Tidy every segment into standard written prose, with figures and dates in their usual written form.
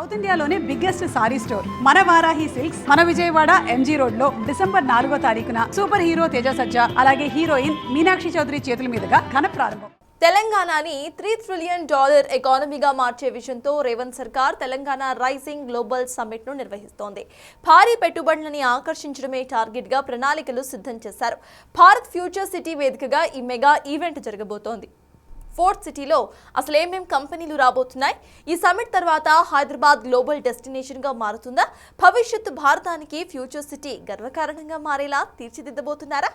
South ఇండియాలోనే biggest sorry store మన Varahi silks మన విజయవాడ ఎంజీ రోడ్ లో డిసెంబర్ 4వ తారీఖున సూపర్ హీరో తేజ సజ్జా అలాగే హీరోయిన్ మీనాక్షి చౌదరి చేతుల మీదుగా ఘన ప్రారంభం. తెలంగాణని $3 ట్రిలియన్ ఎకానమీగా మార్చే విషయంతో రేవంత్ సర్కార్ తెలంగాణ రైజింగ్ గ్లోబల్ సమ్మిట్ ను నిర్వహిస్తోంది. భారీ పెట్టుబడులని ఆకర్షించడమే టార్గెట్ గా ప్రణాళికలు సిద్ధం చేశారు. భారత్ ఫ్యూచర్ సిటీ వేదికగా ఈ మెగా ఈవెంట్ జరగబోతోంది. ఫోర్త్ సిటీలో అసలు ఏమేం కంపెనీలు రాబోతున్నాయి? ఈ సమ్మిట్ తర్వాత హైదరాబాద్ గ్లోబల్ డెస్టినేషన్ గా మారుతుందా? భవిష్యత్తు భారతానికి ఫ్యూచర్ సిటీ గర్వకారణంగా మారేలా తీర్చిదిద్దబోతున్నారా?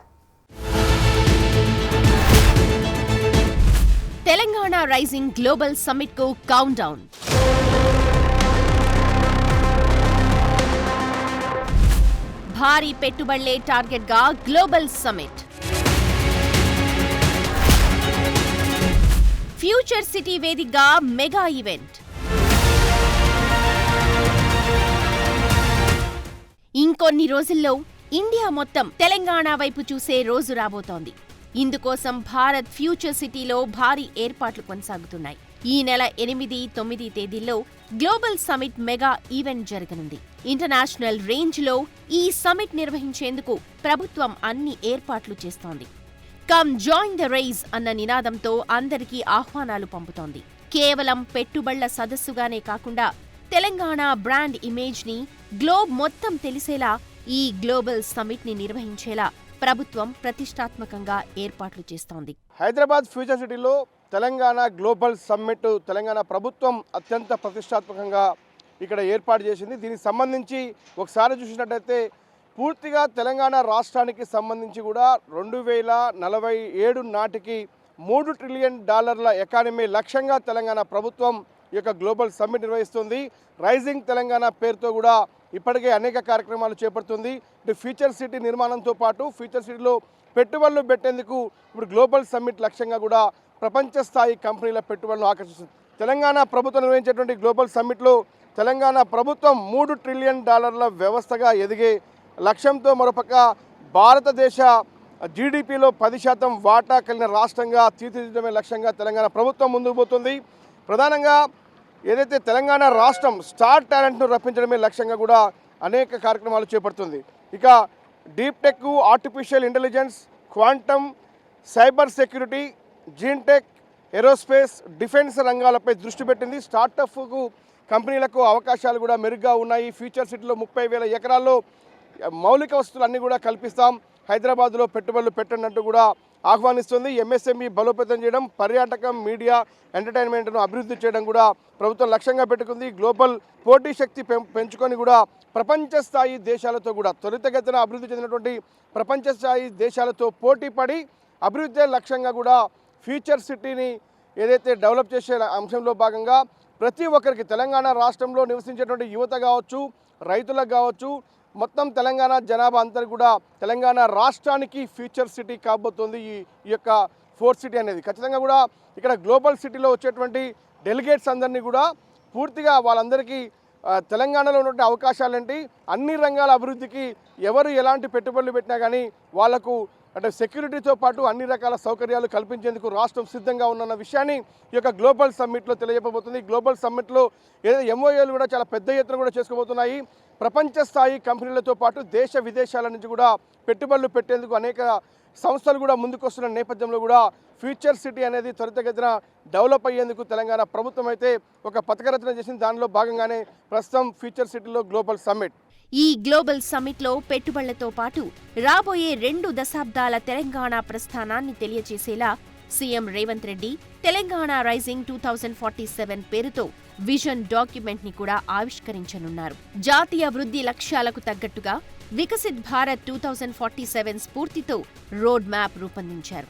తెలంగాణ రైజింగ్ గ్లోబల్ సమ్మిట్ కు కౌంట్ డౌన్. భారీ పెట్టుబడులే టార్గెట్ గా గ్లోబల్ సమ్మిట్. ఫ్యూచర్ సిటీ వేదికగా మెగా ఈవెంట్. ఇంకొన్ని రోజుల్లో ఇండియా మొత్తం తెలంగాణ వైపు చూసే రోజు రాబోతోంది. ఇందుకోసం భారత్ ఫ్యూచర్ సిటీలో భారీ ఏర్పాట్లు కొనసాగుతున్నాయి. ఈ నెల 8, 9 తేదీల్లో గ్లోబల్ సమ్మిట్ మెగా ఈవెంట్ జరగనుంది. ఇంటర్నేషనల్ రేంజ్ లో ఈ సమ్మిట్ నిర్వహించేందుకు ప్రభుత్వం అన్ని ఏర్పాట్లు చేస్తోంది. కమ్ జాయిన్ ద రైజ్ అన్న నినాదంతో అందరికీ ఆహ్వానాలు పంపుతోంది. కేవలం పెట్టుబడుల సదస్సుగానే కాకుండా తెలంగాణ బ్రాండ్ ఇమేజ్ ని గ్లోబ్ మొత్తం తెలిసేలా ఈ గ్లోబల్ సమ్మిట్ ని నిర్వహించేలా ప్రభుత్వం ప్రతిష్టాత్మకంగా ఏర్పాట్లు చేస్తోంది. హైదరాబాద్ ఫ్యూచర్ సిటీలో తెలంగాణ గ్లోబల్ సమ్మిట్ తెలంగాణ ప్రభుత్వం అత్యంత ప్రతిష్టాత్మకంగా ఇక్కడ ఏర్పాటు చేసింది. దీనికి సంబంధించి ఒకసారి చూసినట్టయితే పూర్తిగా తెలంగాణ రాష్ట్రానికి సంబంధించి కూడా 2047 నాటికి $3 ట్రిలియన్ ఎకానమీ లక్ష్యంగా తెలంగాణ ప్రభుత్వం ఈ యొక్క గ్లోబల్ సమ్మిట్ నిర్వహిస్తుంది. రైజింగ్ తెలంగాణ పేరుతో కూడా ఇప్పటికే అనేక కార్యక్రమాలు చేపడుతుంది. ఇటు ఫ్యూచర్ సిటీ నిర్మాణంతో పాటు ఫ్యూచర్ సిటీలో పెట్టుబడులు పెట్టేందుకు ఇప్పుడు గ్లోబల్ సమ్మిట్ లక్ష్యంగా కూడా ప్రపంచ స్థాయి కంపెనీల పెట్టుబడులను ఆకర్షిస్తుంది. తెలంగాణ ప్రభుత్వం నిర్వహించేటువంటి గ్లోబల్ సమ్మిట్లో తెలంగాణ ప్రభుత్వం $3 ట్రిలియన్ వ్యవస్థగా ఎదిగే లక్ష్యంతో మరోపక్క భారతదేశ జీడిపిలో 10% వాటా కలిగిన రాష్ట్రంగా తీర్చిదిద్దడమే లక్ష్యంగా తెలంగాణ ప్రభుత్వం ముందుకు పోతుంది. ప్రధానంగా ఏదైతే తెలంగాణ రాష్ట్రం స్టార్ టాలెంట్ను రప్పించడమే లక్ష్యంగా కూడా అనేక కార్యక్రమాలు చేపడుతుంది. ఇక deep tech, artificial intelligence, quantum, cyber security, genetech, aerospace, defence రంగాలపై దృష్టి పెట్టింది. స్టార్టప్కు కంపెనీలకు అవకాశాలు కూడా మెరుగ్గా ఉన్నాయి. ఫ్యూచర్ సిటీలో 30,000 ఎకరాల్లో మౌలిక వస్తువులు అన్నీ కూడా కల్పిస్తాం, హైదరాబాద్లో పెట్టుబడులు పెట్టండి కూడా ఆహ్వానిస్తుంది. ఎంఎస్ఎంఈ బలోపేతం చేయడం, పర్యాటకం, మీడియా, ఎంటర్టైన్మెంట్ను అభివృద్ధి చేయడం కూడా ప్రభుత్వం లక్ష్యంగా పెట్టుకుంది. గ్లోబల్ పోటీ శక్తి పెంచుకొని కూడా ప్రపంచ స్థాయి దేశాలతో కూడా త్వరితగతిన అభివృద్ధి చెందినటువంటి ప్రపంచ స్థాయి దేశాలతో పోటీ పడి అభివృద్ధి లక్ష్యంగా కూడా ఫ్యూచర్ సిటీని ఏదైతే డెవలప్ చేసే అంశంలో భాగంగా ప్రతి ఒక్కరికి తెలంగాణ రాష్ట్రంలో నివసించేటువంటి యువత కావచ్చు, రైతులకు కావచ్చు, మొత్తం తెలంగాణ జనాభా అంతా కూడా తెలంగాణ రాష్ట్రానికి ఫ్యూచర్ సిటీ కాబోతోంది ఈ యొక్క ఫోర్త్ సిటీ అనేది. ఖచ్చితంగా కూడా ఇక్కడ గ్లోబల్ సిటీలో వచ్చేటువంటి డెలిగేట్స్ అందరినీ కూడా పూర్తిగా వాళ్ళందరికీ తెలంగాణలో ఉన్నటువంటి అవకాశాలేంటి, అన్ని రంగాల అభివృద్ధికి ఎవరు ఎలాంటి పెట్టుబడులు పెట్టినా కానీ వాళ్లకు అంటే సెక్యూరిటీతో పాటు అన్ని రకాల సౌకర్యాలు కల్పించేందుకు రాష్ట్రం సిద్ధంగా ఉన్న విషయాన్ని ఈ యొక్క గ్లోబల్ సమ్మిట్లో తెలియజేయబోతుంది. గ్లోబల్ సమ్మిట్లో ఏదైతే ఎంఓఏలు కూడా చాలా పెద్ద ఎత్తున కూడా చేసుకోబోతున్నాయి. ప్రపంచ స్థాయి కంపెనీలతో పాటు దేశ విదేశాల నుంచి కూడా పెట్టుబడులు పెట్టేందుకు అనేక సంస్థలు కూడా ముందుకొస్తున్న నేపథ్యంలో కూడా ఫ్యూచర్ సిటీ అనేది త్వరితగతిన డెవలప్ అయ్యేందుకు తెలంగాణ ప్రభుత్వం అయితే ఒక పథకరచన చేసింది. దానిలో భాగంగానే ప్రస్తుతం ఫ్యూచర్ సిటీలో గ్లోబల్ సమ్మిట్. ఈ గ్లోబల్ సమ్మిట్లో పెట్టుబడులతో పాటు రాబోయే 2 దశాబ్దాల తెలంగాణ ప్రస్థానాన్ని తెలియజేసేలా సీఎం రేవంత్ రెడ్డి తెలంగాణ రైజింగ్ 2047 పేరుతో విజన్ డాక్యుమెంట్ ని కూడా ఆవిష్కరించనున్నారు. జాతీయ వృద్ధి లక్ష్యాలకు తగ్గట్టుగా వికసిత్ భారత్ 2047 స్ఫూర్తితో రోడ్ మ్యాప్ రూపొందించారు.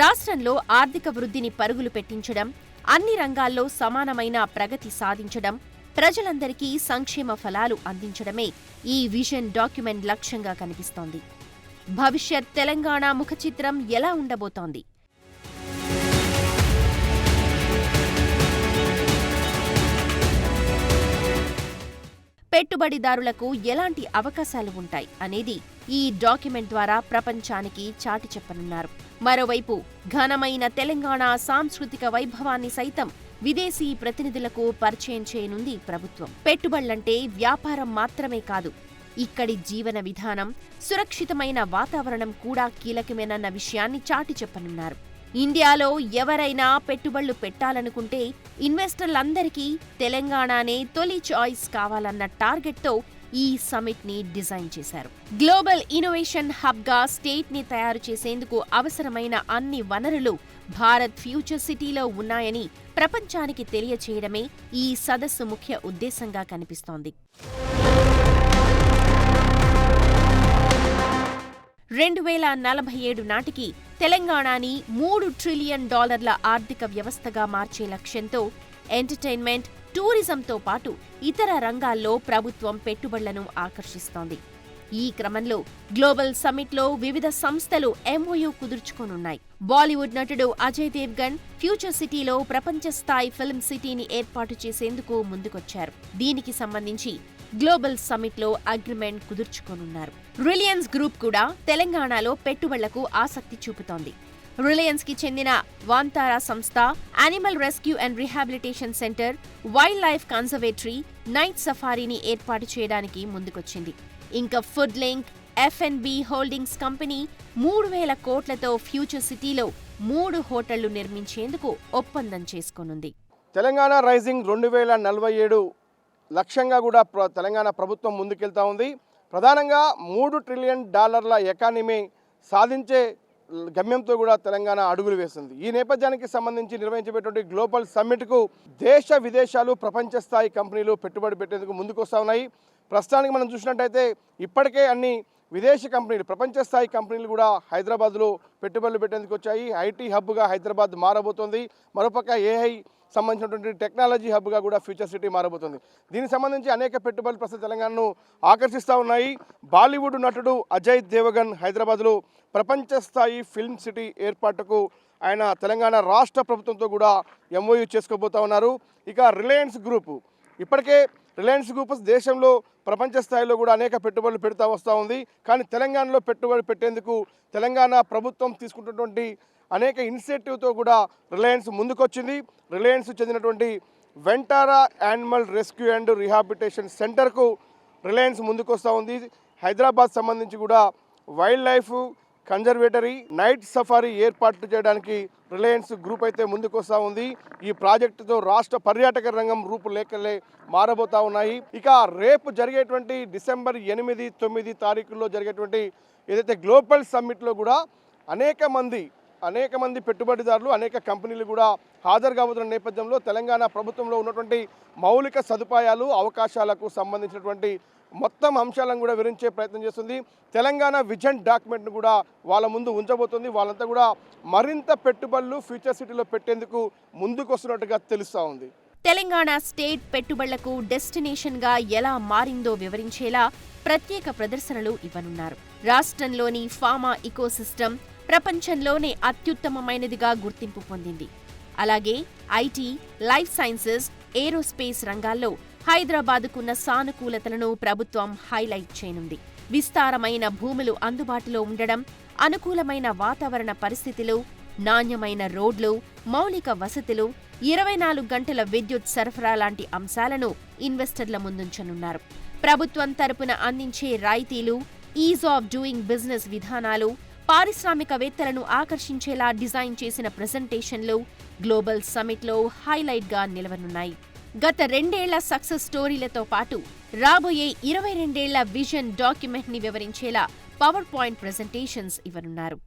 రాష్ట్రంలో ఆర్థిక వృద్ధిని పరుగులు పెట్టించడం, అన్ని రంగాల్లో సమానమైన ప్రగతి సాధించడం, ప్రజలందరికీ సంక్షేమ ఫలాలు అందించడమే ఈ విజన్ డాక్యుమెంట్ లక్ష్యంగా కనిపిస్తోంది. భవిష్యత్ తెలంగాణ ముఖచిత్రం ఎలా ఉండబోతోంది? పెట్టుబడిదారులకు ఎలాంటి అవకాశాలు ఉంటాయి అనేది ఈ డాక్యుమెంట్ ద్వారా ప్రపంచానికి చాటి చెప్పనున్నారు. మరోవైపు ఘనమైన తెలంగాణ సాంస్కృతిక వైభవాన్ని సైతం విదేశీ ప్రతినిధులకు పరిచయం చేయనుంది ప్రభుత్వం. పెట్టుబడులంటే వ్యాపారం మాత్రమే కాదు, ఇక్కడి జీవన విధానం, సురక్షితమైన వాతావరణం కూడా కీలకమేనన్న విషయాన్ని చాటి చెప్పనున్నారు. ఇండియాలో ఎవరైనా పెట్టుబడులు పెట్టాలనుకుంటే ఇన్వెస్టర్లందరికీ తెలంగాణనే తొలి చాయిస్ కావాలన్న టార్గెట్తో ఈ సమిట్ ని డిజైన్ చేశారు. గ్లోబల్ ఇన్నోవేషన్ హబ్ గా స్టేట్ ని తయారు చేసేందుకు అవసరమైన అన్ని వనరులు భారత్ ఫ్యూచర్ సిటీలో ఉన్నాయని ప్రపంచానికి తెలియచేయడమే ఈ సదస్సు ముఖ్య ఉద్దేశంగా కనిపిస్తోంది. 2047 నాటికి తెలంగాణని $3 ట్రిలియన్ ఆర్థిక వ్యవస్థగా మార్చే లక్ష్యంతో ఎంటర్టైన్మెంట్, టూరిజంతో పాటు ఇతర రంగాల్లో ప్రభుత్వం పెట్టుబడులను ఆకర్షిస్తోంది. ఈ క్రమంలో గ్లోబల్ సమ్మిట్లో వివిధ సంస్థలు MOU కుదుర్చుకోనున్నాయి. బాలీవుడ్ నటుడు అజయ్ దేవ్గన్ ఫ్యూచర్ సిటీలో ప్రపంచ స్థాయి ఫిల్మ్ సిటీని ఏర్పాటు చేసేందుకు ముందుకొచ్చారు. దీనికి సంబంధించి గ్లోబల్ సమ్మిట్లో అగ్రిమెంట్ కుదుర్చుకోనున్నారు. రిలయన్స్ గ్రూప్ కూడా తెలంగాణలో పెట్టుబడులకు ఆసక్తి చూపుతోంది. రిలయన్స్ కి చెందిన వాంతారా సంస్థ animal rescue and rehabilitation centre, wildlife conservatory, night సఫారీని ఏర్పాటు చేయడానికి ముందుకొచ్చింది. ఇంకా food link, F&B holdings company 3,000 కోట్లతో ఫ్యూచర్ సిటీలో 3 హోటళ్లు నిర్మించేందుకు ఒప్పందం చేసుకోనుంది. తెలంగాణ రైజింగ్ 2047 లక్ష్యంగా కూడా తెలంగాణ ప్రభుత్వం ముందుకెళ్తా ఉంది. ప్రధానంగా $3 ట్రిలియన్ ఎకానమీ సాధించే గమ్యంతో కూడా తెలంగాణ అడుగులు వేస్తుంది. ఈ నేపథ్యానికి సంబంధించి నిర్వహించబడేటువంటి గ్లోబల్ సమ్మిట్కు దేశ విదేశాలు, ప్రపంచ స్థాయి కంపెనీలు పెట్టుబడి పెట్టేందుకు ముందుకొస్తా ఉన్నాయి. ప్రస్తుతానికి మనం చూసినట్టయితే ఇప్పటికే అన్ని విదేశీ కంపెనీలు, ప్రపంచ స్థాయి కంపెనీలు కూడా హైదరాబాద్లో పెట్టుబడులు పెట్టేందుకు వచ్చాయి. ఐటీ హబ్గా హైదరాబాద్ మారబోతోంది. మరోపక్క AI సంబంధించినటువంటి టెక్నాలజీ హబ్గా కూడా ఫ్యూచర్ సిటీ మారబోతుంది. దీనికి సంబంధించి అనేక పెట్టుబడులు ప్రస్తుతం తెలంగాణను ఆకర్షిస్తూ ఉన్నాయి. బాలీవుడ్ నటుడు అజయ్ దేవగన్ హైదరాబాద్లో ప్రపంచ స్థాయి ఫిల్మ్ సిటీ ఏర్పాటుకు ఆయన తెలంగాణ రాష్ట్ర ప్రభుత్వంతో కూడా MOU చేసుకోబోతా ఉన్నారు. ఇక రిలయన్స్ గ్రూప్, ఇప్పటికే రిలయన్స్ గ్రూప్ దేశంలో ప్రపంచ స్థాయిలో కూడా అనేక పెట్టుబడులు పెడతా వస్తూ ఉంది. కానీ తెలంగాణలో పెట్టుబడి పెట్టేందుకు తెలంగాణ ప్రభుత్వం తీసుకుంటున్నటువంటి అనేక ఇనిషియేటివ్తో కూడా రిలయన్స్ ముందుకొచ్చింది. రిలయన్స్ చెందినటువంటి వెంటారా యానిమల్ రెస్క్యూ అండ్ రీహాబిలిటేషన్ సెంటర్కు రిలయన్స్ ముందుకొస్తూ ఉంది. హైదరాబాద్ సంబంధించి కూడా wild life conservatory, night safari ఏర్పాట్లు చేయడానికి రిలయన్స్ గ్రూప్ అయితే ముందుకొస్తా ఉంది. ఈ ప్రాజెక్టుతో రాష్ట్ర పర్యాటక రంగం రూపురేఖలే మారబోతా ఉన్నాయి. ఇక రేపు జరిగేటువంటి డిసెంబర్ 8, 9 తారీఖుల్లో జరిగేటువంటి ఏదైతే గ్లోబల్ సమ్మిట్లో కూడా అనేక మంది పెట్టుబడిదారులు, అనేక కంపెనీలు కూడా హాజరు కాబోతున్న నేపథ్యంలో తెలంగాణ ప్రభుత్వంలో ఉన్నటువంటి మౌలిక సదుపాయాలు, అవకాశాలకు సంబంధించినటువంటి మొత్తం అంశాలను కూడా వివరించే ప్రయత్నం చేస్తుంది. తెలంగాణ విజన్ డాక్యుమెంట్ను కూడా వాళ్ళ ముందు ఉంచబోతుంది. వాళ్ళంతా కూడా మరింత పెట్టుబడులు ఫ్యూచర్ సిటీలో పెట్టేందుకు ముందుకు వస్తున్నట్టుగా తెలుస్తూ ఉంది. తెలంగాణ స్టేట్ పెట్టుబడులకు డెస్టినేషన్గా ఎలా మారిందో వివరించేలా ప్రత్యేక ప్రదర్శనలు ఇవ్వనున్నారు. రాష్ట్రంలోని ఫార్మా ఇకోసిస్టమ్ ప్రపంచంలోనే అత్యుత్తమమైనదిగా గుర్తింపు పొందింది. అలాగే ఐటీ, లైఫ్ సైన్సెస్, ఏరోస్పేస్ రంగాల్లో హైదరాబాదుకున్న సానుకూలతలను ప్రభుత్వం హైలైట్ చేయనుంది. విస్తారమైన భూములు అందుబాటులో ఉండడం, అనుకూలమైన వాతావరణ పరిస్థితులు, నాణ్యమైన రోడ్లు, మౌలిక వసతులు, 24 గంటల విద్యుత్ సరఫరా లాంటి అంశాలను ఇన్వెస్టర్ల ముందుంచనున్నారు. ప్రభుత్వం తరపున అందించే రాయితీలు, ఈజ్ ఆఫ్ డూయింగ్ బిజినెస్ విధానాలు, పారిశ్రామికవేత్తలను ఆకర్షించేలా డిజైన్ చేసిన ప్రెజెంటేషన్లు గ్లోబల్ సమ్మిట్లో హైలైట్గా నిలవనున్నాయి. గత 2 ఏళ్ల సక్సెస్ స్టోరీలతో పాటు రాబోయే 22 ఏళ్ల విజన్ డాక్యుమెంట్ని వివరించేలా పవర్ పాయింట్ ప్రెజెంటేషన్స్ ఇవ్వనున్నారు.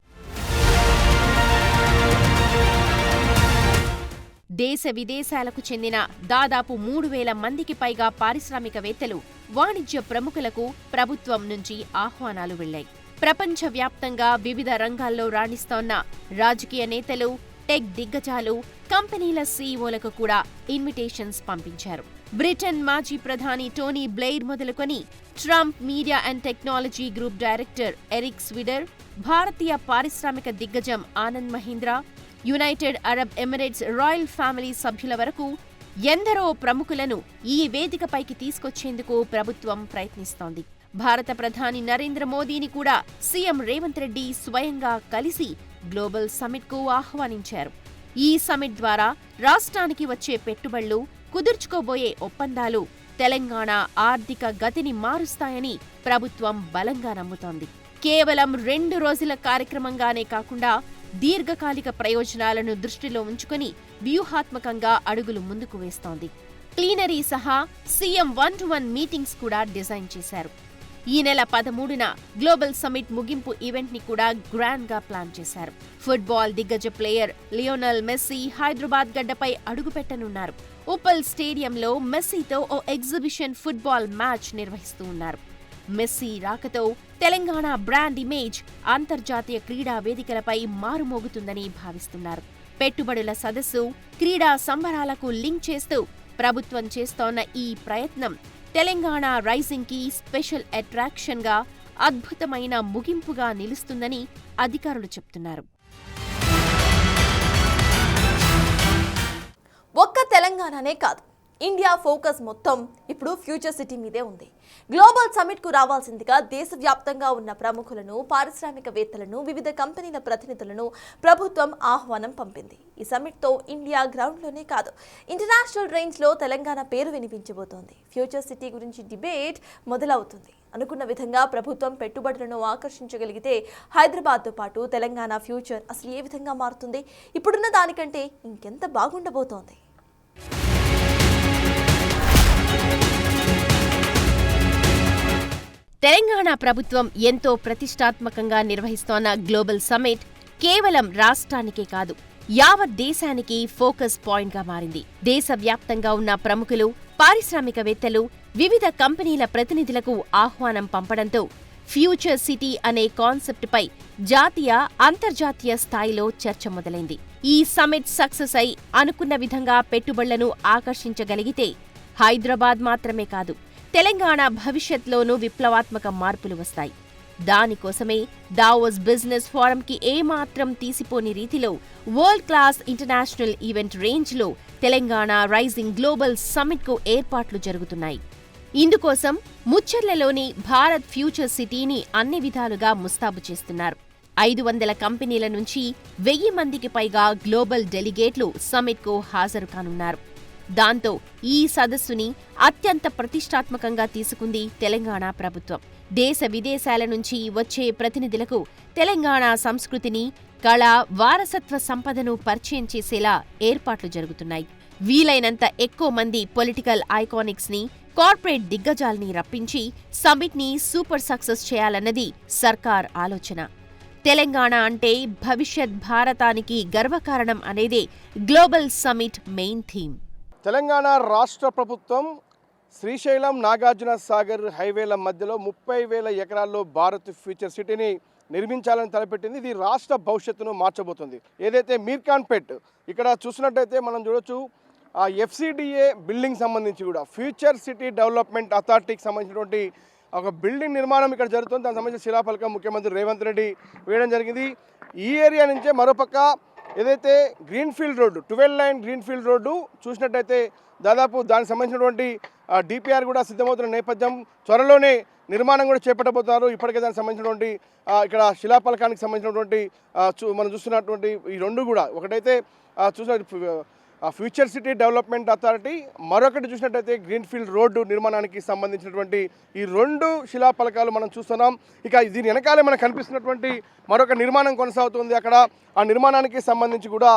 దేశ విదేశాలకు చెందిన దాదాపు 3,000 మందికి పైగా పారిశ్రామికవేత్తలు, వాణిజ్య ప్రముఖులకు ప్రభుత్వం నుంచి ఆహ్వానాలు వెళ్లాయి. ప్రపంచవ్యాప్తంగా వివిధ రంగాల్లో రాణిస్తోన్న రాజకీయ నేతలు, టెక్ దిగ్గజాలు, కంపెనీల సీఈఓలకు కూడా ఇన్విటేషన్స్ పంపించారు. బ్రిటన్ మాజీ ప్రధాని టోనీ బ్లెయిర్ మొదలుకొని Trump media and technology group director Eric Swider, భారతీయ పారిశ్రామిక దిగ్గజం Anand Mahindra, united Arab Emirates royal family సభ్యుల వరకు ఎందరో ప్రముఖులను ఈ వేదికపైకి తీసుకొచ్చేందుకు ప్రభుత్వం ప్రయత్నిస్తోంది. భారత ప్రధాని నరేంద్ర మోదీని కూడా సీఎం రేవంత్ రెడ్డి స్వయంగా కలిసి గ్లోబల్ సమ్మిట్కు ఆహ్వానించారు. ఈ సమిట్ ద్వారా రాష్ట్రానికి వచ్చే పెట్టుబడులు, కుదుర్చుకోబోయే ఒప్పందాలు తెలంగాణ ఆర్థిక గతిని మారుస్తాయని ప్రభుత్వం బలంగా నమ్ముతోంది. కేవలం 2 రోజుల కార్యక్రమంగానే కాకుండా దీర్ఘకాలిక ప్రయోజనాలను దృష్టిలో ఉంచుకుని వ్యూహాత్మకంగా అడుగులు ముందుకు వేస్తోంది. ప్లీనరీ సహా సీఎం 1-to-1 మీటింగ్స్ కూడా డిజైన్ చేశారు. ఈ నెల 13న గ్లోబల్ సమిట్ ముగింపు ఈవెంట్ ని కూడా గ్రాండ్ గా ప్లాన్ చేశారు. ఫుట్బాల్ దిగ్గజ ప్లేయర్ లియోనెల్ మెస్సీ హైదరాబాద్ గడ్డపై అడుగుపెట్టనున్నారు. ఉప్పల్ స్టేడియంలో మెస్సీతో ఓ ఎగ్జిబిషన్ ఫుట్బాల్ మ్యాచ్ నిర్వహిస్తూ ఉన్నారు. మెస్సీ రాకతో తెలంగాణ బ్రాండ్ ఇమేజ్ అంతర్జాతీయ క్రీడా వేదికలపై మారుమోగుతుందని భావిస్తున్నారు. పెట్టుబడుల సదస్సు, క్రీడా సంబరాలకు లింక్ చేస్తూ ప్రభుత్వం చేస్తోన్న ఈ ప్రయత్నం తెలంగాణ రైజింగ్ కి స్పెషల్ అట్రాక్షన్ గా, అద్భుతమైన ముగింపుగా నిలుస్తుందని అధికారులు చెప్తున్నారు. ఒక్క తెలంగాణనే కాదు, ఇండియా ఫోకస్ మొత్తం ఇప్పుడు ఫ్యూచర్ సిటీ మీదే ఉంది. గ్లోబల్ సమిట్ కు రావాల్సిందిగా దేశవ్యాప్తంగా ఉన్న ప్రముఖులను, పారిశ్రామికవేత్తలను, వివిధ కంపెనీల ప్రతినిధులను ప్రభుత్వం ఆహ్వానం పంపింది. ఈ సమిట్ తో ఇండియా గ్రౌండ్ లోనే కాదు, ఇంటర్నేషనల్ రేంజ్ లో తెలంగాణ పేరు వినిపించబోతోంది. ఫ్యూచర్ సిటీ గురించి డిబేట్ మొదలవుతుంది. అనుకున్న విధంగా ప్రభుత్వం పెట్టుబడులను ఆకర్షించగలిగితే హైదరాబాద్తో పాటు తెలంగాణ ఫ్యూచర్ అసలు ఏ విధంగా మారుతుంది? ఇప్పుడున్న దానికంటే ఇంకెంత బాగుండబోతోంది? తెలంగాణ ప్రభుత్వం ఎంతో ప్రతిష్టాత్మకంగా నిర్వహిస్తోన్న గ్లోబల్ సమిట్ కేవలం రాష్ట్రానికే కాదు, యావత్ దేశానికి ఫోకస్ పాయింట్ గా మారింది. దేశవ్యాప్తంగా ఉన్న ప్రముఖులు, పారిశ్రామికవేత్తలు, వివిధ కంపెనీల ప్రతినిధులకు ఆహ్వానం పంపడంతో ఫ్యూచర్ సిటీ అనే కాన్సెప్ట్పై జాతీయ, అంతర్జాతీయ స్థాయిలో చర్చ మొదలైంది. ఈ సమిట్ సక్సెస్ అయి అనుకున్న విధంగా పెట్టుబడులను ఆకర్షించగలిగితే హైదరాబాద్ మాత్రమే కాదు, తెలంగాణ భవిష్యత్లోనూ విప్లవాత్మక మార్పులు వస్తాయి. దానికోసమే దావోస్ బిజినెస్ ఫోరంకి ఏమాత్రం తీసిపోని రీతిలో వరల్డ్ క్లాస్ ఇంటర్నేషనల్ ఈవెంట్ రేంజ్లో తెలంగాణ రైజింగ్ గ్లోబల్ సమిట్కు ఏర్పాట్లు జరుగుతున్నాయి. ఇందుకోసం ముచ్చర్లలోని భారత్ ఫ్యూచర్ సిటీని అన్ని విధాలుగా ముస్తాబు చేస్తున్నారు. 500 కంపెనీల నుంచి 1000 మందికి పైగా గ్లోబల్ డెలిగేట్లు సమిట్కు హాజరు కానున్నారు. దాంతో ఈ సదస్సుని అత్యంత ప్రతిష్టాత్మకంగా తీసుకుంది తెలంగాణ ప్రభుత్వం. దేశ విదేశాల నుంచి వచ్చే ప్రతినిధులకు తెలంగాణ సంస్కృతిని, కళ, వారసత్వ సంపదను పరిచయం చేసేలా ఏర్పాట్లు జరుగుతున్నాయి. వీలైనంత ఎక్కువ మంది పొలిటికల్ ఐకానిక్స్ ని, కార్పొరేట్ దిగ్గజాల్ని రప్పించి సమిట్ ని సూపర్ సక్సెస్ చేయాలన్నది సర్కార్ ఆలోచన. తెలంగాణ అంటే భవిష్యత్ భారతానికి గర్వకారణం అనేదే global summit main theme. Telangana రాష్ట్ర ప్రభుత్వం శ్రీశైలం నాగార్జున సాగర్ హైవేల మధ్యలో 30,000 ఎకరాల్లో భారత్ ఫ్యూచర్ సిటీని నిర్మించాలని తలపెట్టింది. ఇది రాష్ట్ర భవిష్యత్తును మార్చబోతుంది. ఏదైతే మీర్ఖాన్పేట్ ఇక్కడ చూసినట్టయితే మనం చూడొచ్చు, ఆ FCDA బిల్డింగ్ సంబంధించి కూడా ఫ్యూచర్ సిటీ డెవలప్మెంట్ అథారిటీకి సంబంధించినటువంటి ఒక బిల్డింగ్ నిర్మాణం ఇక్కడ జరుగుతుంది. దానికి సంబంధించిన శిలాఫలకం ముఖ్యమంత్రి రేవంత్ రెడ్డి వేయడం జరిగింది. ఈ ఏరియా నుంచే మరోపక్క ఏదైతే greenfield road, 12 line greenfield road చూసినట్టయితే దాదాపు దానికి సంబంధించినటువంటి DPR కూడా సిద్ధమవుతున్న నేపథ్యం, త్వరలోనే నిర్మాణం కూడా చేపట్టబోతున్నారు. ఇప్పటికే దానికి సంబంధించినటువంటి ఇక్కడ శిలాఫలకానికి సంబంధించినటువంటి మనం చూస్తున్నటువంటి ఈ రెండు కూడా, ఒకటైతే చూసిన ఫ్యూచర్ సిటీ డెవలప్మెంట్ అథారిటీ, మరొకటి చూసినట్టయితే గ్రీన్ఫీల్డ్ రోడ్డు నిర్మాణానికి సంబంధించినటువంటి ఈ 2 శిలాఫలకాలు మనం చూస్తున్నాం. ఇక దీని వెనకాలే మనకు కనిపిస్తున్నటువంటి మరొక నిర్మాణం కొనసాగుతుంది. అక్కడ ఆ నిర్మాణానికి సంబంధించి కూడా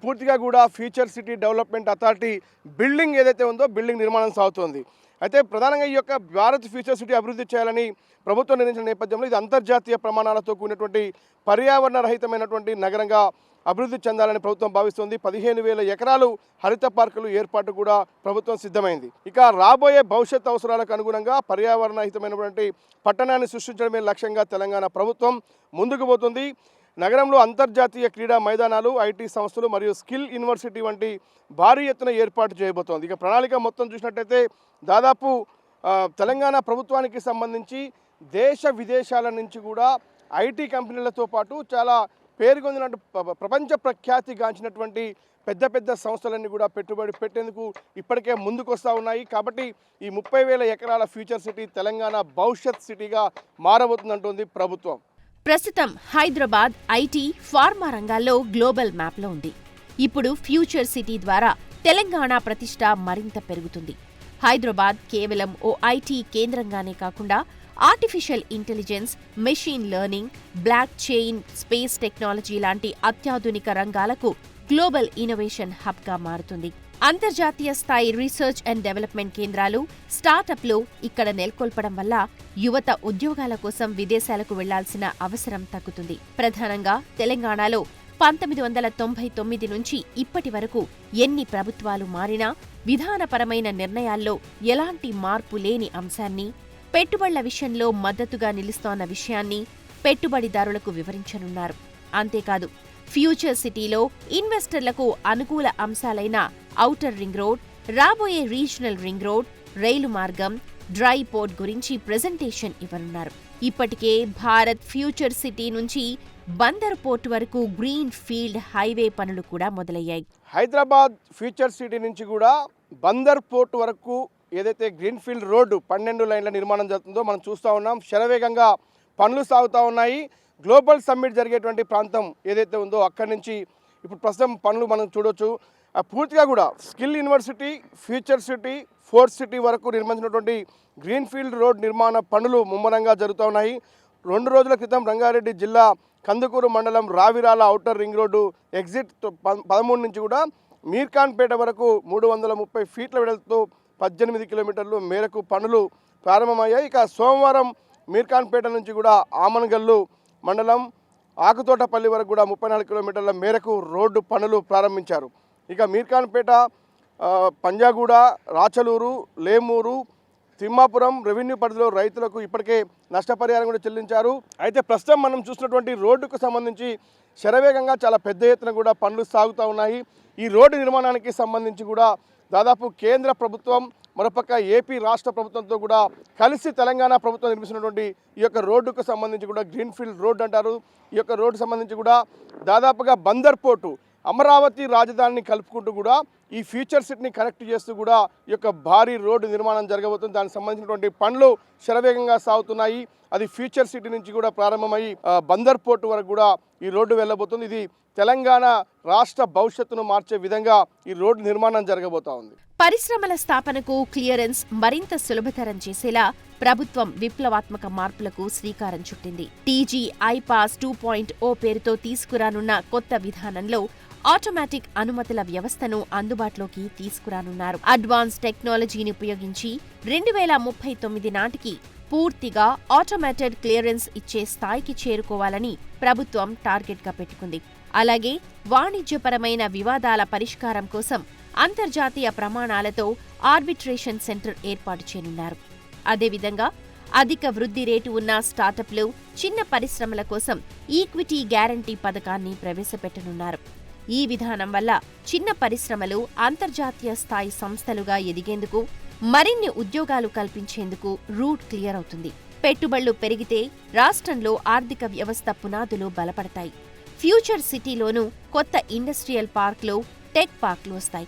పూర్తిగా కూడా future city development authority building ఏదైతే ఉందో బిల్డింగ్ నిర్మాణం సాగుతోంది. అయితే ప్రధానంగా ఈ యొక్క భారత్ ఫ్యూచర్ సిటీ అభివృద్ధి చేయాలని ప్రభుత్వం నిర్ణయించిన నేపథ్యంలో ఇది అంతర్జాతీయ ప్రమాణాలతో కూడినటువంటి పర్యావరణ రహితమైనటువంటి నగరంగా అభివృద్ధి చెందాలని ప్రభుత్వం భావిస్తోంది. 15,000 ఎకరాలు హరిత పార్కులు ఏర్పాటు కూడా ప్రభుత్వం సిద్ధమైంది. ఇక రాబోయే భవిష్యత్ అవసరాలకు అనుగుణంగా పర్యావరణ రహితమైనటువంటి పట్టణాన్ని సృష్టించడమే లక్ష్యంగా తెలంగాణ ప్రభుత్వం ముందుకు పోతుంది. నగరంలో అంతర్జాతీయ క్రీడా మైదానాలు, IT సంస్థలు మరియు స్కిల్ యూనివర్సిటీ వంటి భారీ ఎత్తున ఏర్పాటు చేయబోతోంది. ఇక ప్రణాళిక మొత్తం చూసినట్టయితే దాదాపు తెలంగాణ ప్రభుత్వానికి సంబంధించి దేశ విదేశాల నుంచి కూడా IT కంపెనీలతో పాటు చాలా పేరుగొందినట్టు ప్రపంచ ప్రఖ్యాతిగాంచినటువంటి పెద్ద పెద్ద సంస్థలన్నీ కూడా పెట్టుబడి పెట్టేందుకు ఇప్పటికే ముందుకు వస్తూ ఉన్నాయి. కాబట్టి ఈ 30,000 ఎకరాల ఫ్యూచర్ సిటీ తెలంగాణ భవిష్యత్ సిటీగా మారబోతుందంటోంది ప్రభుత్వం. ప్రస్తుతం హైదరాబాద్ IT, ఫార్మా రంగాల్లో గ్లోబల్ మ్యాప్లో ఉంది. ఇప్పుడు ఫ్యూచర్ సిటీ ద్వారా తెలంగాణ ప్రతిష్ట మరింత పెరుగుతుంది. హైదరాబాద్ కేవలం ఓ ఐటీ కేంద్రంగానే కాకుండా artificial intelligence, machine learning, block chain, space technology లాంటి అత్యాధునిక రంగాలకు గ్లోబల్ ఇన్నోవేషన్ హబ్గా మారుతుంది. అంతర్జాతీయ స్థాయి రీసెర్చ్ అండ్ డెవలప్మెంట్ కేంద్రాలు, స్టార్టప్లు ఇక్కడ నెలకొల్పడం వల్ల యువత ఉద్యోగాల కోసం విదేశాలకు వెళ్లాల్సిన అవసరం తగ్గుతుంది. ప్రధానంగా తెలంగాణలో 1999 నుంచి ఇప్పటి వరకు ఎన్ని ప్రభుత్వాలు మారినా విధానపరమైన నిర్ణయాల్లో ఎలాంటి మార్పు లేని అంశాన్ని, పెట్టుబడుల విషయంలో మద్దతుగా నిలుస్తోన్న విషయాన్ని పెట్టుబడిదారులకు వివరించనున్నారు. అంతేకాదు, ఫ్యూచర్ సిటీలో ఇన్వెస్టర్లకు అనుకూల అంశాలైన ఔటర్ రింగ్ రోడ్, రాబోయే రీజనల్ రింగ్ రోడ్, రైలు మార్గం, డ్రై పోర్ట్ గురించి ప్రెజెంటేషన్ ఇవ్వనున్నారు. ఇప్పటికే భారత్ ఫ్యూచర్ సిటీ నుంచి బందర్ పోర్ట్ వరకు గ్రీన్ ఫీల్డ్ హైవే పనులు కూడా మొదలయ్యాయి. హైదరాబాద్ ఫ్యూచర్ సిటీ నుంచి కూడా బందర్ పోర్ట్ వరకు ఏదైతే గ్రీన్ ఫీల్డ్ రోడ్డు 12 లైన్ల నిర్మాణం జరుగుతుందో మనం చూస్తూ ఉన్నాం. శరవేగంగా పనులు సాగుతూ ఉన్నాయి. గ్లోబల్ సమ్మిట్ జరిగేటువంటి ప్రాంతం ఏదైతే ఉందో అక్కడి నుంచి ఇప్పుడు ప్రస్తుతం పనులు మనం చూడొచ్చు. పూర్తిగా కూడా skill university, future city, fourth city వరకు నిర్మించినటువంటి గ్రీన్ ఫీల్డ్ రోడ్ నిర్మాణ పనులు ముమ్మరంగా జరుగుతూ ఉన్నాయి. 2 రోజుల క్రితం రంగారెడ్డి జిల్లా కందుకూరు మండలం Ravirala outer ring road exit 13 నుంచి కూడా మీర్ఖాన్పేట వరకు 330 ఫీట్ల వెడల్పుతో 18 కిలోమీటర్లు మేరకు పనులు ప్రారంభమయ్యాయి. ఇక సోమవారం మీర్ఖాన్పేట నుంచి కూడా ఆమన్గల్లు మండలం ఆకుతోటపల్లి వరకు కూడా 34 కిలోమీటర్ల మేరకు రోడ్డు పనులు ప్రారంభించారు. ఇక మీర్ఖాన్పేట, పంజాగూడ, రాచలూరు, లేమూరు, తిమ్మాపురం రెవెన్యూ పరిధిలో రైతులకు ఇప్పటికే నష్టపరిహారం కూడా చెల్లించారు. అయితే ప్రస్తుతం మనం చూసినటువంటి రోడ్డుకు సంబంధించి శరవేగంగా చాలా పెద్ద ఎత్తున కూడా పనులు సాగుతూ ఉన్నాయి. ఈ రోడ్డు నిర్మాణానికి సంబంధించి కూడా దాదాపు కేంద్ర ప్రభుత్వం, మరోపక్క ఏపీ రాష్ట్ర ప్రభుత్వంతో కూడా కలిసి తెలంగాణ ప్రభుత్వం నిర్మిస్తున్నటువంటి ఈ యొక్క రోడ్డుకు సంబంధించి కూడా గ్రీన్ ఫీల్డ్ రోడ్ అంటారు. ఈ యొక్క రోడ్డు సంబంధించి కూడా దాదాపుగా బందర్ పోర్టు, అమరావతి రాజధానిని కలుపుకుంటూ కూడా ఈ ఫ్యూచర్ సిటీని కనెక్ట్ చేస్తూ కూడా ఈ యొక్క భారీ రోడ్డు నిర్మాణం జరగబోతుంది. దానికి సంబంధించినటువంటి పనులు శరవేగంగా సాగుతున్నాయి. అది ఫ్యూచర్ సిటీ నుంచి కూడా ప్రారంభమై బందర్ పోర్టు వరకు కూడా ఈ రోడ్డు వెళ్ళబోతుంది. ఇది తెలంగాణ రాష్ట్ర భవిష్యత్తును మార్చే విధంగా ఈ రోడ్డు నిర్మాణం జరగబోతా ఉంది. పరిశ్రమల స్థాపనకు క్లియరెన్స్ మరింత సులభతరం చేసేలా ప్రభుత్వం విప్లవాత్మక మార్పులకు శ్రీకారం చుట్టింది. టీజీ ఐపాస్ 2.0 పేరుతో తీసుకురానున్న కొత్త విధానంలో ఆటోమేటిక్ అనుమతుల వ్యవస్థను అందుబాటులోకి తీసుకురానున్నారు. అడ్వాన్స్ టెక్నాలజీని ఉపయోగించి 2039 నాటికి పూర్తిగా ఆటోమేటెడ్ క్లియరెన్స్ ఇచ్చే స్థాయికి చేరుకోవాలని ప్రభుత్వం టార్గెట్గా పెట్టుకుంది. అలాగే వాణిజ్యపరమైన వివాదాల పరిష్కారం కోసం అంతర్జాతీయ ప్రమాణాలతో ఆర్బిట్రేషన్ సెంటర్ ఏర్పాటు చేయనున్నారు. అదేవిధంగా అధిక వృద్ధి రేటు ఉన్న స్టార్టప్లు, చిన్న పరిశ్రమల కోసం ఈక్విటీ గ్యారంటీ పథకాన్ని ప్రవేశపెట్టనున్నారు. ఈ విధానం వల్ల చిన్న పరిశ్రమలు అంతర్జాతీయ స్థాయి సంస్థలుగా ఎదిగేందుకు, మరిన్ని ఉద్యోగాలు కల్పించేందుకు రూట్ క్లియర్ అవుతుంది. పెట్టుబడులు పెరిగితే రాష్ట్రంలో ఆర్థిక వ్యవస్థ పునాదులు బలపడతాయి. ఫ్యూచర్ సిటీలోనూ కొత్త ఇండస్ట్రియల్ పార్క్లు, టెక్ పార్క్లు వస్తాయి.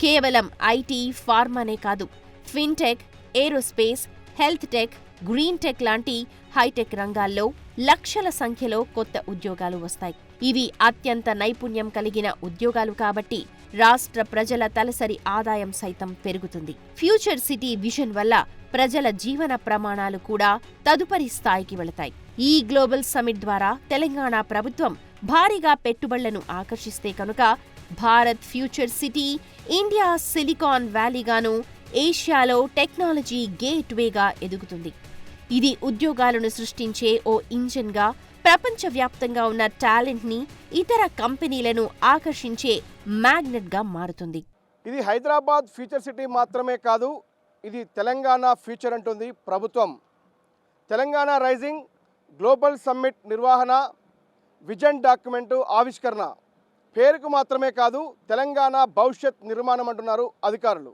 కేవలం ఐటీ, ఫార్మానే కాదు, fintech, aerospace, health tech, green tech లాంటి హైటెక్ రంగాల్లో లక్షల సంఖ్యలో కొత్త ఉద్యోగాలు వస్తాయి. ఇవి అత్యంత నైపుణ్యం కలిగిన ఉద్యోగాలు కాబట్టి రాష్ట్ర ప్రజల తలసరి ఆదాయం సైతం పెరుగుతుంది. ఫ్యూచర్ సిటీ విజన్ వల్ల ప్రజల జీవన ప్రమాణాలు కూడా తదుపరి స్థాయికి వెళతాయి. ఈ గ్లోబల్ సమిట్ ద్వారా తెలంగాణ ప్రభుత్వం భారీగా పెట్టుబడులను ఆకర్షిస్తే కనుక Bharat future city India silicon వ్యాలీగాను, ఏషియాలో టెక్నాలజీ గేట్వేగా ఎదుగుతుంది. ఇది ఉద్యోగాలను సృష్టించే ఓ ఇంజిన్గా, ప్రపంచవ్యాప్తంగా ఉన్న టాలెంట్ని, ఇతర కంపెనీలను ఆకర్షించే మ్యాగ్నెట్గా మారుతుంది. ఇది హైదరాబాద్ ఫ్యూచర్ సిటీ మాత్రమే కాదు, ఇది తెలంగాణ ఫ్యూచర్ అంటుంది ప్రభుత్వం. తెలంగాణ రైజింగ్ గ్లోబల్ సమ్మిట్ నిర్వహణ, విజన్ డాక్యుమెంటు ఆవిష్కరణ పేరుకు మాత్రమే కాదు, తెలంగాణ భవిష్యత్ నిర్మాణం అంటున్నారు అధికారులు.